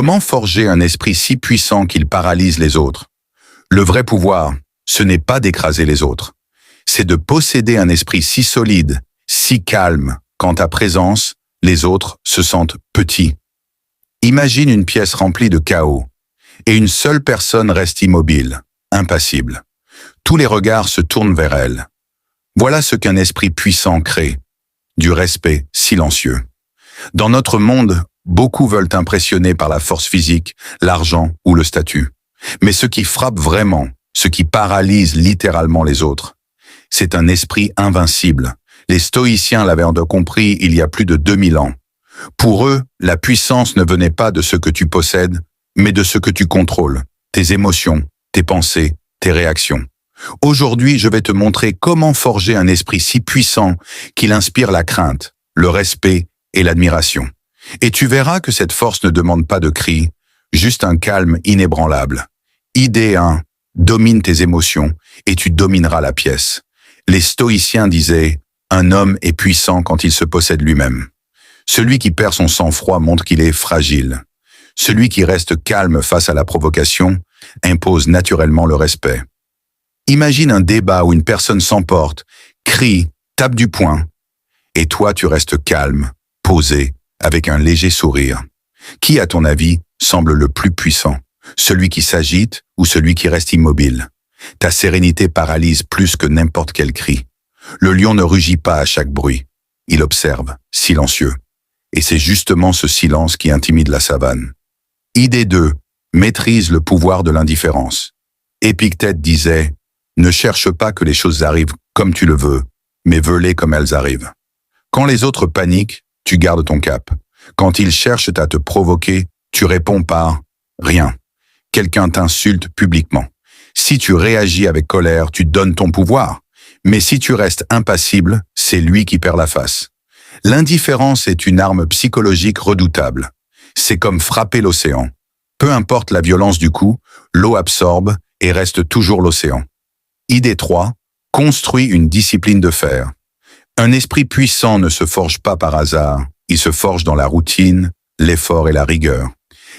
Comment forger un esprit si puissant qu'il paralyse les autres? Le vrai pouvoir, ce n'est pas d'écraser les autres. C'est de posséder un esprit si solide, si calme, qu'en ta présence, les autres se sentent petits. Imagine une pièce remplie de chaos, et une seule personne reste immobile, impassible. Tous les regards se tournent vers elle. Voilà ce qu'un esprit puissant crée, du respect silencieux. Dans notre monde, beaucoup veulent impressionner par la force physique, l'argent ou le statut. Mais ce qui frappe vraiment, ce qui paralyse littéralement les autres, c'est un esprit invincible. Les stoïciens l'avaient compris il y a plus de 2000 ans. Pour eux, la puissance ne venait pas de ce que tu possèdes, mais de ce que tu contrôles, tes émotions, tes pensées, tes réactions. Aujourd'hui, je vais te montrer comment forger un esprit si puissant qu'il inspire la crainte, le respect et l'admiration. Et tu verras que cette force ne demande pas de cris, juste un calme inébranlable. Idée 1, domine tes émotions et tu domineras la pièce. Les stoïciens disaient « Un homme est puissant quand il se possède lui-même ». Celui qui perd son sang-froid montre qu'il est fragile. Celui qui reste calme face à la provocation impose naturellement le respect. Imagine un débat où une personne s'emporte, crie, tape du poing, et toi tu restes calme, posé, avec un léger sourire. Qui, à ton avis, semble le plus puissant? Celui qui s'agite ou celui qui reste immobile? Ta sérénité paralyse plus que n'importe quel cri. Le lion ne rugit pas à chaque bruit. Il observe, silencieux. Et c'est justement ce silence qui intimide la savane. Idée 2. Maîtrise le pouvoir de l'indifférence. Épictète disait « Ne cherche pas que les choses arrivent comme tu le veux, mais veux-les comme elles arrivent. » Quand les autres paniquent, tu gardes ton cap. Quand ils cherchent à te provoquer, tu réponds par « rien ». Quelqu'un t'insulte publiquement. Si tu réagis avec colère, tu donnes ton pouvoir. Mais si tu restes impassible, c'est lui qui perd la face. L'indifférence est une arme psychologique redoutable. C'est comme frapper l'océan. Peu importe la violence du coup, l'eau absorbe et reste toujours l'océan. Idée 3. Construis une discipline de fer. Un esprit puissant ne se forge pas par hasard. Il se forge dans la routine, l'effort et la rigueur.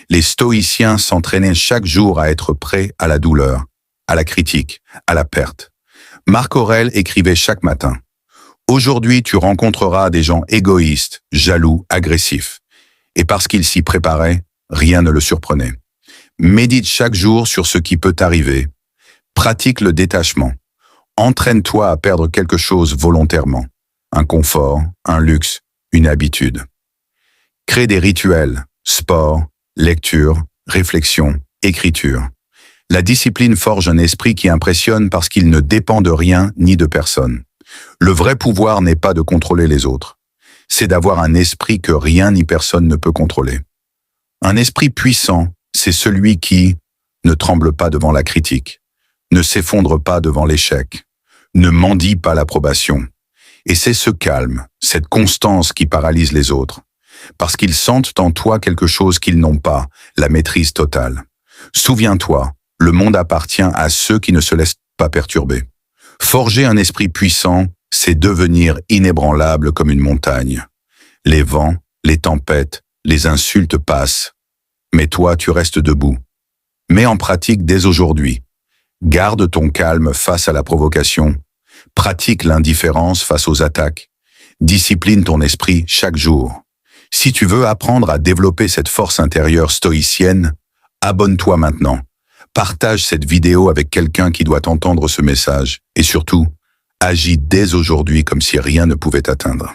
Les stoïciens s'entraînaient chaque jour à être prêts à la douleur, à la critique, à la perte. Marc Aurèle écrivait chaque matin. Aujourd'hui, tu rencontreras des gens égoïstes, jaloux, agressifs. Et parce qu'il s'y préparait, rien ne le surprenait. Médite chaque jour sur ce qui peut t'arriver. Pratique le détachement. Entraîne-toi à perdre quelque chose volontairement. Un confort, un luxe, une habitude. Crée des rituels, sport, lecture, réflexion, écriture. La discipline forge un esprit qui impressionne parce qu'il ne dépend de rien ni de personne. Le vrai pouvoir n'est pas de contrôler les autres. C'est d'avoir un esprit que rien ni personne ne peut contrôler. Un esprit puissant, c'est celui qui ne tremble pas devant la critique, ne s'effondre pas devant l'échec, ne mendie pas l'approbation. Et c'est ce calme, cette constance qui paralyse les autres, parce qu'ils sentent en toi quelque chose qu'ils n'ont pas, la maîtrise totale. Souviens-toi, le monde appartient à ceux qui ne se laissent pas perturber. Forger un esprit puissant, c'est devenir inébranlable comme une montagne. Les vents, les tempêtes, les insultes passent. Mais toi, tu restes debout. Mets en pratique dès aujourd'hui. Garde ton calme face à la provocation. Pratique l'indifférence face aux attaques. Discipline ton esprit chaque jour. Si tu veux apprendre à développer cette force intérieure stoïcienne, abonne-toi maintenant. Partage cette vidéo avec quelqu'un qui doit entendre ce message. Et surtout, agis dès aujourd'hui comme si rien ne pouvait t'atteindre.